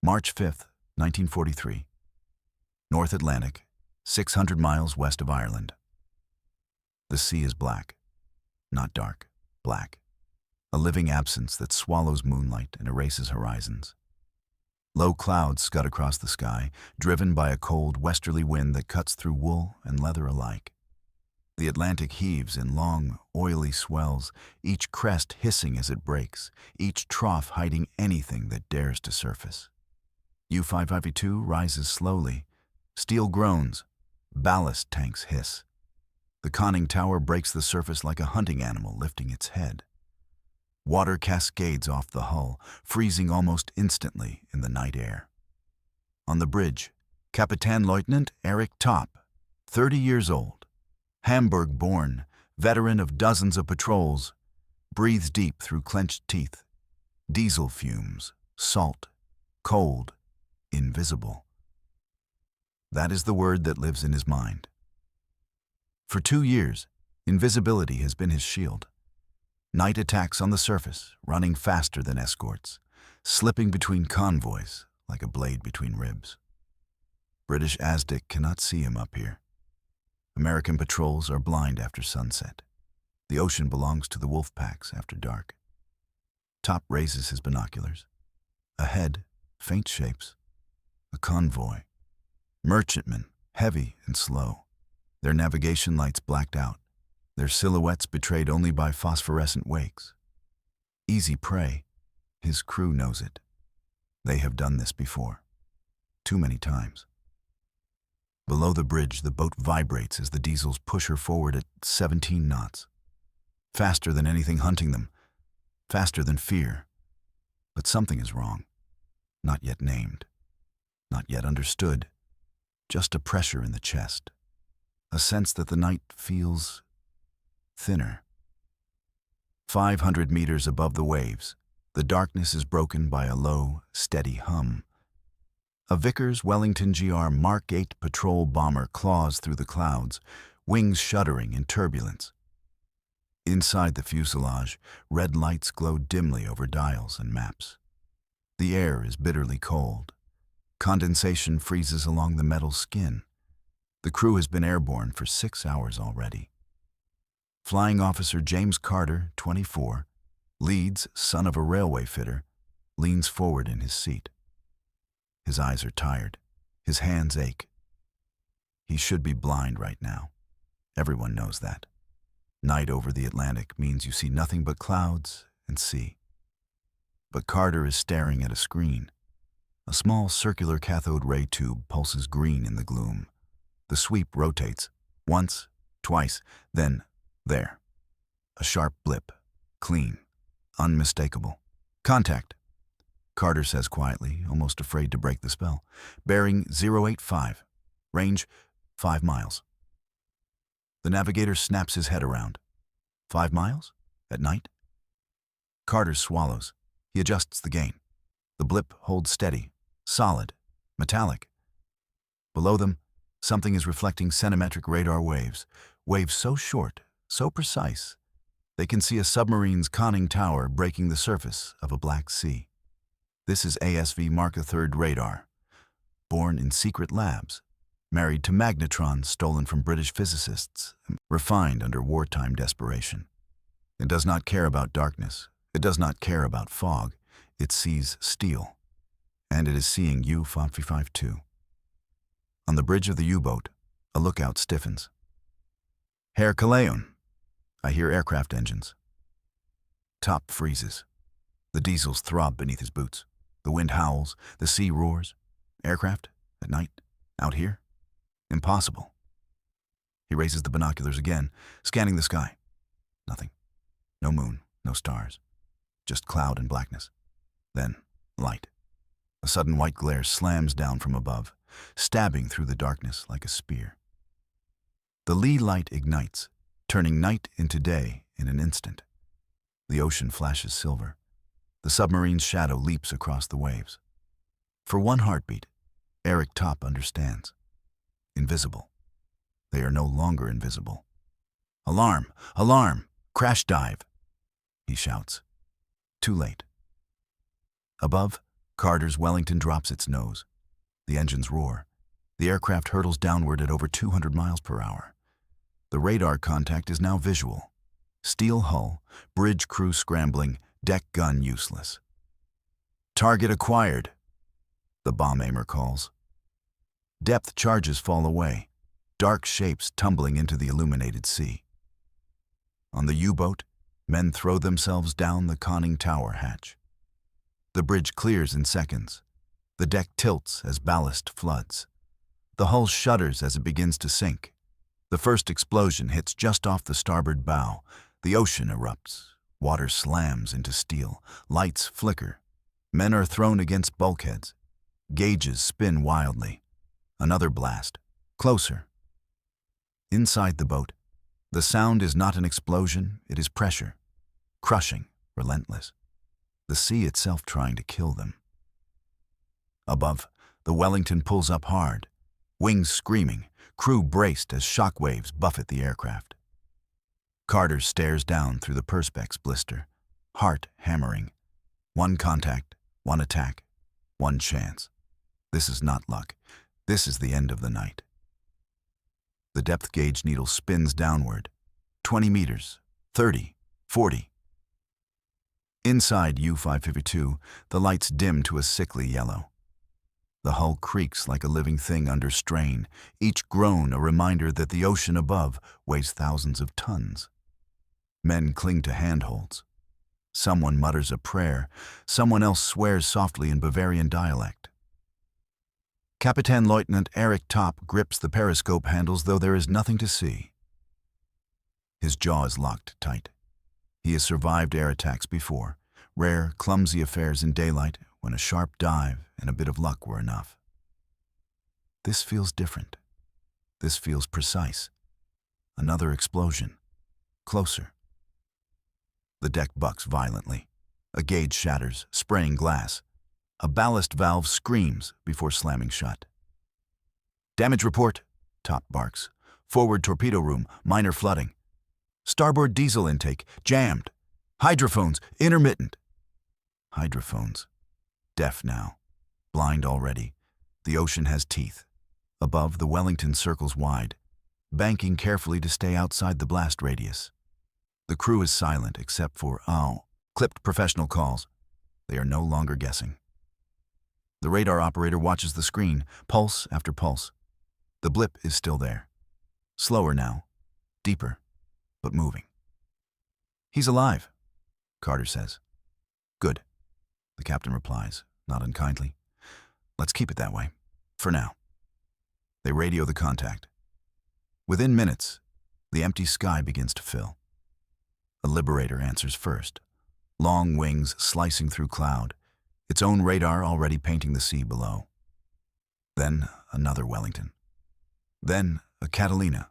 March 5th, 1943. North Atlantic, 600 miles west of Ireland. The sea is black, not dark, black. A living absence that swallows moonlight and erases horizons. Low clouds scud across the sky, driven by a cold westerly wind that cuts through wool and leather alike. The Atlantic heaves in long, oily swells, each crest hissing as it breaks, each trough hiding anything that dares to surface. U-552 rises slowly. Steel groans. Ballast tanks hiss. The conning tower breaks the surface like a hunting animal lifting its head. Water cascades off the hull, freezing almost instantly in the night air. On the bridge, Kapitänleutnant Eric Topp, 30 years old, Hamburg-born, veteran of dozens of patrols, breathes deep through clenched teeth. Diesel fumes, salt, cold, invisible. That is the word that lives in his mind. For 2 years, invisibility has been his shield. Night attacks on the surface, running faster than escorts, slipping between convoys like a blade between ribs. British ASDIC cannot see him up here. American patrols are blind after sunset. The ocean belongs to the wolf packs after dark. Topp raises his binoculars. Ahead, faint shapes. A convoy. Merchantmen, heavy and slow. Their navigation lights blacked out. Their silhouettes betrayed only by phosphorescent wakes. Easy prey. His crew knows it. They have done this before. Too many times. Below the bridge, the boat vibrates as the diesels push her forward at 17 knots. Faster than anything hunting them. Faster than fear. But something is wrong. Not yet named. Not yet understood. Just a pressure in the chest. A sense that the night feels thinner. 500 meters above the waves, the darkness is broken by a low, steady hum. A Vickers Wellington GR Mark 8 patrol bomber claws through the clouds, wings shuddering in turbulence. Inside the fuselage, red lights glow dimly over dials and maps. The air is bitterly cold. Condensation freezes along the metal skin. The crew has been airborne for 6 hours already. Flying Officer James Carter, 24, Leeds, son of a railway fitter, leans forward in his seat. His eyes are tired. His hands ache. He should be blind right now. Everyone knows that. Night over the Atlantic means you see nothing but clouds and sea. But Carter is staring at a screen. A small circular cathode ray tube pulses green in the gloom. The sweep rotates, once, twice, then there. A sharp blip, clean, unmistakable. Contact, Carter says quietly, almost afraid to break the spell. Bearing 085, range 5 miles. The navigator snaps his head around. 5 miles? At night? Carter swallows. He adjusts the gain. The blip holds steady, solid, metallic. Below them, something is reflecting centimetric radar waves, waves so short, so precise, they can see a submarine's conning tower breaking the surface of a black sea. This is ASV Mark III radar, born in secret labs, married to magnetrons stolen from British physicists, refined under wartime desperation. It does not care about darkness. It does not care about fog. It sees steel. And it is seeing U-552. On the bridge of the U-boat, a lookout stiffens. Herr Kaleon, I hear aircraft engines. Topp freezes. The diesels throb beneath his boots. The wind howls, the sea roars. Aircraft? At night? Out here? Impossible. He raises the binoculars again, scanning the sky. Nothing. No moon, no stars. Just cloud and blackness. Then, light. A sudden white glare slams down from above, stabbing through the darkness like a spear. The Leigh light ignites, turning night into day in an instant. The ocean flashes silver. The submarine's shadow leaps across the waves. For one heartbeat, Eric Topp understands. Invisible. They are no longer invisible. Alarm! Alarm! Crash dive! He shouts. Too late. Above, Carter's Wellington drops its nose. The engines roar. The aircraft hurtles downward at over 200 miles per hour. The radar contact is now visual. Steel hull, bridge crew scrambling, deck gun useless. Target acquired, the bomb aimer calls. Depth charges fall away, dark shapes tumbling into the illuminated sea. On the U-boat, men throw themselves down the conning tower hatch. The bridge clears in seconds. The deck tilts as ballast floods. The hull shudders as it begins to sink. The first explosion hits just off the starboard bow. The ocean erupts. Water slams into steel. Lights flicker. Men are thrown against bulkheads. Gauges spin wildly. Another blast. Closer. Inside the boat, the sound is not an explosion, it is pressure. Crushing, relentless. The sea itself trying to kill them. Above, the Wellington pulls up hard. Wings screaming, crew braced as shock waves buffet the aircraft. Carter stares down through the perspex blister, heart hammering. One contact, one attack, one chance. This is not luck. This is the end of the night. The depth gauge needle spins downward. 20 meters, 30, 40. Inside U-552, the lights dim to a sickly yellow. The hull creaks like a living thing under strain, each groan a reminder that the ocean above weighs thousands of tons. Men cling to handholds. Someone mutters a prayer, someone else swears softly in Bavarian dialect. Kapitän Lieutenant Eric Topp grips the periscope handles, though there is nothing to see. His jaw is locked tight. He has survived air attacks before, rare, clumsy affairs in daylight when a sharp dive and a bit of luck were enough. This feels different. This feels precise. Another explosion. Closer. The deck bucks violently. A gauge shatters, spraying glass. A ballast valve screams before slamming shut. Damage report, Topp barks. Forward torpedo room, minor flooding. Starboard diesel intake, jammed. Hydrophones, intermittent. Hydrophones. Deaf now. Blind already. The ocean has teeth. Above, the Wellington circles wide, banking carefully to stay outside the blast radius. The crew is silent except for, clipped professional calls. They are no longer guessing. The radar operator watches the screen, pulse after pulse. The blip is still there. Slower now, deeper, but moving. He's alive, Carter says. Good, the captain replies, not unkindly. Let's keep it that way, for now. They radio the contact. Within minutes, the empty sky begins to fill. A Liberator answers first, long wings slicing through cloud, its own radar already painting the sea below. Then another Wellington. Then a Catalina,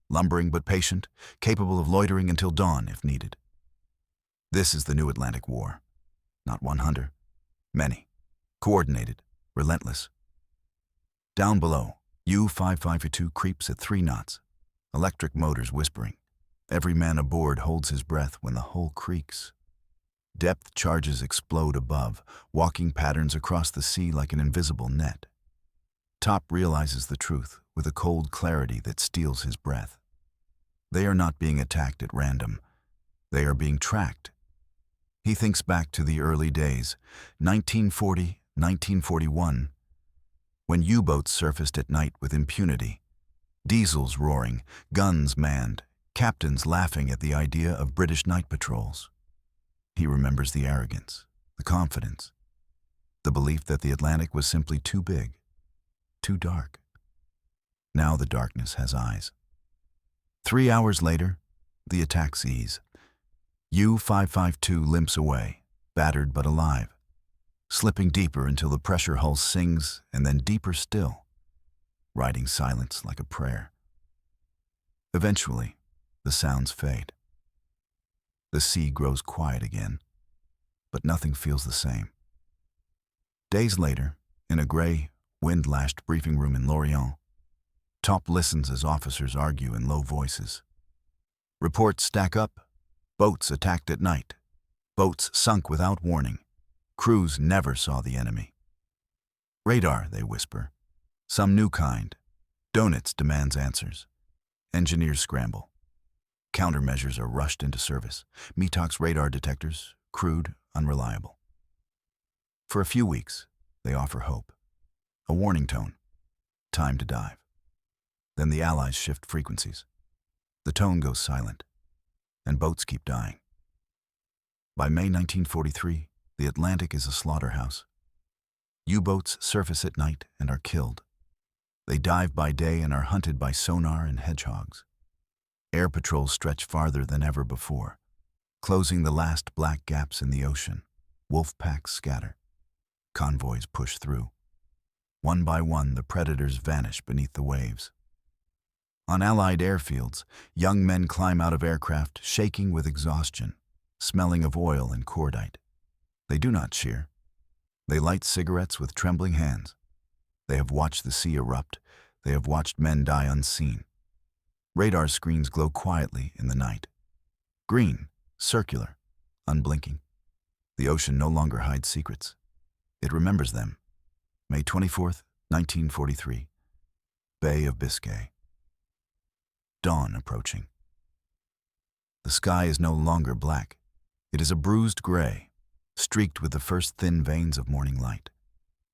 lumbering but patient, capable of loitering until dawn if needed. This is the new Atlantic War. Not one hunter, many, coordinated, relentless. Down below, U-552 creeps at 3 knots, electric motors whispering. Every man aboard holds his breath when the hull creaks. Depth charges explode above, walking patterns across the sea like an invisible net. Topp realizes the truth with a cold clarity that steals his breath. They are not being attacked at random. They are being tracked. He thinks back to the early days, 1940, 1941, when U-boats surfaced at night with impunity, diesels roaring, guns manned, captains laughing at the idea of British night patrols. He remembers the arrogance, the confidence, the belief that the Atlantic was simply too big, too dark. Now the darkness has eyes. 3 hours later, the attacks ease. U-552 limps away, battered but alive, slipping deeper until the pressure hull sings and then deeper still, riding silence like a prayer. Eventually, the sounds fade. The sea grows quiet again, but nothing feels the same. Days later, in a gray, wind-lashed briefing room in Lorient, Topp listens as officers argue in low voices. Reports stack up. Boats attacked at night. Boats sunk without warning. Crews never saw the enemy. Radar, they whisper. Some new kind. Donuts demands answers. Engineers scramble. Countermeasures are rushed into service. METOC's radar detectors, crude, unreliable. For a few weeks, they offer hope. A warning tone. Time to dive. Then the Allies shift frequencies. The tone goes silent, and boats keep dying. By May 1943, the Atlantic is a slaughterhouse. U-boats surface at night and are killed. They dive by day and are hunted by sonar and hedgehogs. Air patrols stretch farther than ever before, closing the last black gaps in the ocean. Wolf packs scatter. Convoys push through. One by one, the predators vanish beneath the waves. On Allied airfields, young men climb out of aircraft, shaking with exhaustion, smelling of oil and cordite. They do not cheer. They light cigarettes with trembling hands. They have watched the sea erupt. They have watched men die unseen. Radar screens glow quietly in the night. Green, circular, unblinking. The ocean no longer hides secrets. It remembers them. May 24th, 1943. Bay of Biscay. Dawn approaching. The sky is no longer black. It is a bruised gray, streaked with the first thin veins of morning light.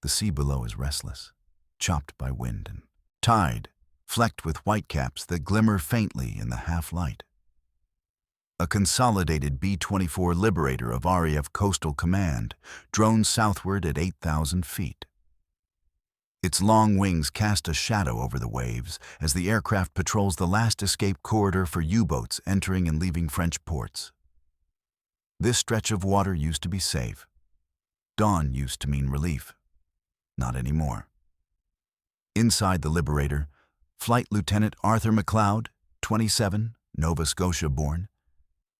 The sea below is restless, chopped by wind and tide, flecked with whitecaps that glimmer faintly in the half-light. A consolidated B-24 Liberator of RAF Coastal Command drones southward at 8,000 feet. Its long wings cast a shadow over the waves as the aircraft patrols the last escape corridor for U-boats entering and leaving French ports. This stretch of water used to be safe. Dawn used to mean relief. Not anymore. Inside the Liberator, Flight Lieutenant Arthur McLeod, 27, Nova Scotia born,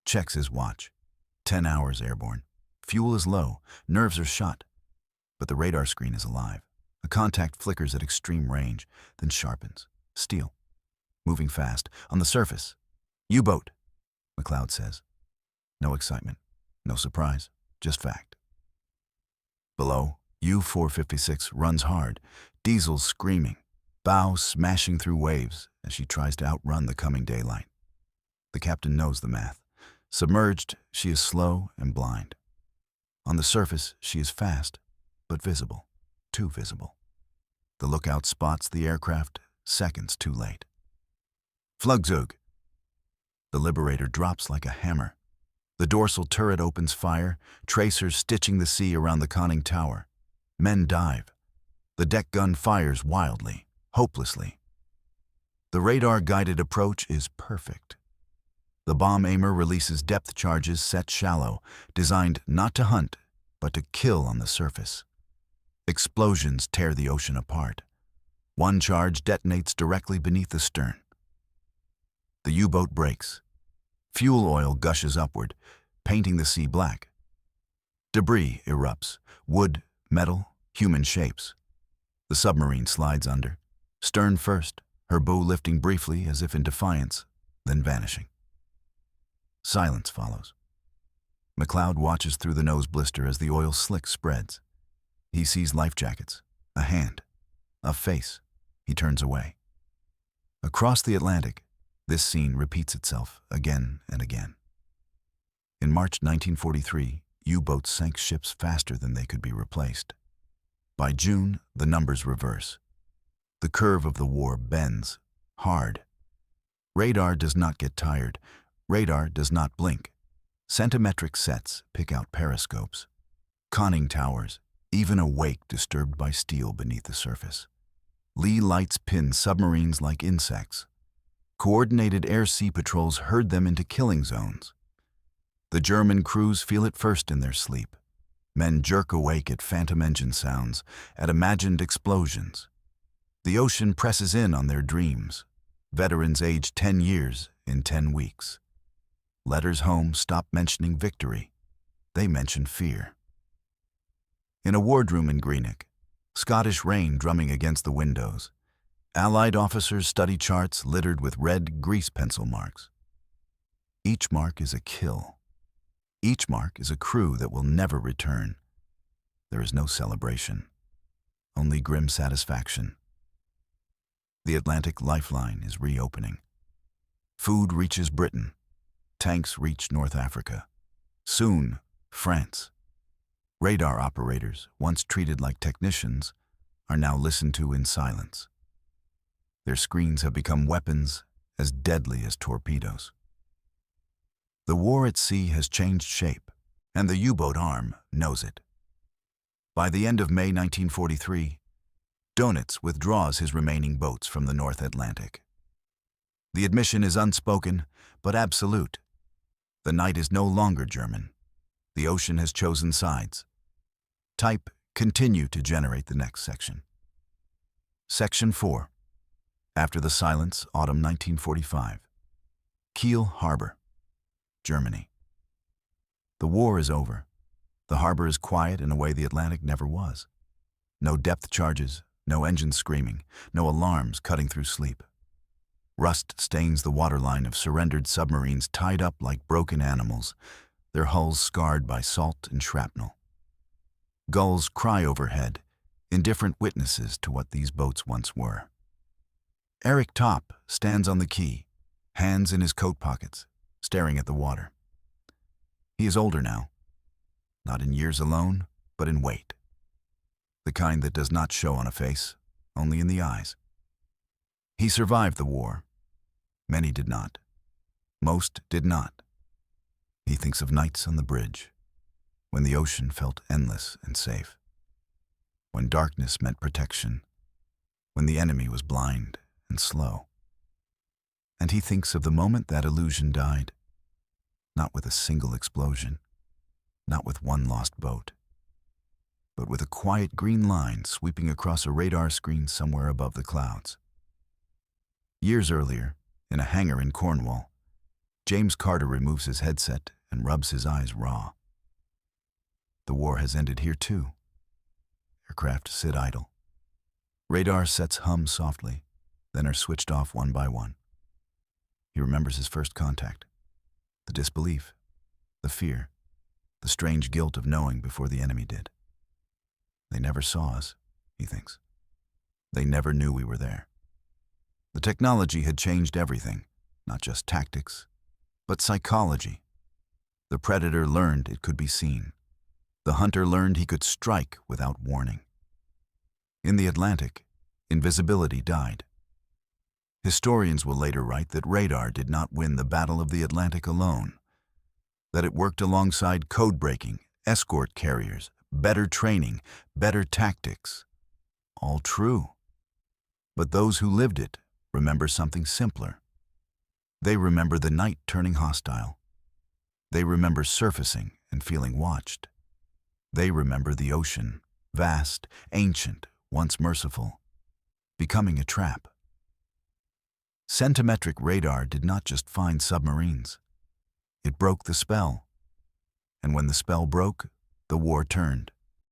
checks his watch. 10 hours airborne. Fuel is low, nerves are shot, but the radar screen is alive. A contact flickers at extreme range, then sharpens. Steel. Moving fast. On the surface. U-boat, McLeod says. No excitement. No surprise. Just fact. Below, U-456 runs hard, diesels screaming, bow smashing through waves as she tries to outrun the coming daylight. The captain knows the math. Submerged, she is slow and blind. On the surface, she is fast, but visible. Too visible. The lookout spots the aircraft seconds too late. Flugzeug. The Liberator drops like a hammer. The dorsal turret opens fire, tracers stitching the sea around the conning tower. Men dive. The deck gun fires wildly, hopelessly. The radar-guided approach is perfect. The bomb aimer releases depth charges set shallow, designed not to hunt, but to kill on the surface. Explosions tear the ocean apart. One charge detonates directly beneath the stern. The U-boat breaks. Fuel oil gushes upward, painting the sea black. Debris erupts. Wood, metal, human shapes. The submarine slides under. Stern first, her bow lifting briefly as if in defiance, then vanishing. Silence follows. McLeod watches through the nose blister as the oil slick spreads. He sees life jackets, a hand, a face. He turns away. Across the Atlantic, this scene repeats itself again and again. In March 1943, U-boats sank ships faster than they could be replaced. By June, the numbers reverse. The curve of the war bends, hard. Radar does not get tired. Radar does not blink. Centimetric sets pick out periscopes. Conning towers, even a wake disturbed by steel beneath the surface. Leigh Lights pin submarines like insects. Coordinated air-sea patrols herd them into killing zones. The German crews feel it first in their sleep. Men jerk awake at phantom engine sounds, at imagined explosions. The ocean presses in on their dreams. Veterans aged 10 years in 10 weeks. Letters home stop mentioning victory. They mention fear. In a wardroom in Greenock, Scottish rain drumming against the windows, Allied officers study charts littered with red grease pencil marks. Each mark is a kill. Each mark is a crew that will never return. There is no celebration, only grim satisfaction. The Atlantic lifeline is reopening. Food reaches Britain. Tanks reach North Africa. Soon, France. Radar operators, once treated like technicians, are now listened to in silence. Their screens have become weapons as deadly as torpedoes. The war at sea has changed shape, and the U-boat arm knows it. By the end of May 1943, Dönitz withdraws his remaining boats from the North Atlantic. The admission is unspoken, but absolute. The night is no longer German. The ocean has chosen sides. Type continue to generate the next section. Section 4. After the silence, autumn 1945. Kiel Harbor, Germany. The war is over. The harbor is quiet in a way the Atlantic never was. No depth charges, no engines screaming, no alarms cutting through sleep. Rust stains the waterline of surrendered submarines tied up like broken animals, their hulls scarred by salt and shrapnel. Gulls cry overhead, indifferent witnesses to what these boats once were. Eric Topp stands on the quay, hands in his coat pockets, staring at the water. He is older now, not in years alone, but in weight. The kind that does not show on a face, only in the eyes. He survived the war. Many did not. Most did not. He thinks of nights on the bridge, when the ocean felt endless and safe, when darkness meant protection, when the enemy was blind and slow. And he thinks of the moment that illusion died, not with a single explosion, not with one lost boat, but with a quiet green line sweeping across a radar screen somewhere above the clouds. Years earlier, in a hangar in Cornwall, James Carter removes his headset and rubs his eyes raw. The war has ended here too. Aircraft sit idle. Radar sets hum softly, then are switched off one by one. He remembers his first contact, the disbelief, the fear, the strange guilt of knowing before the enemy did. They never saw us, he thinks. They never knew we were there. The technology had changed everything, not just tactics, but psychology. The predator learned it could be seen. The hunter learned he could strike without warning. In the Atlantic, invisibility died. Historians will later write that radar did not win the Battle of the Atlantic alone, that it worked alongside code-breaking, escort carriers, better training, better tactics. All true. But those who lived it remember something simpler. They remember the night turning hostile. They remember surfacing and feeling watched. They remember the ocean, vast, ancient, once merciful, becoming a trap. Centimetric radar did not just find submarines. It broke the spell. And when the spell broke, the war turned.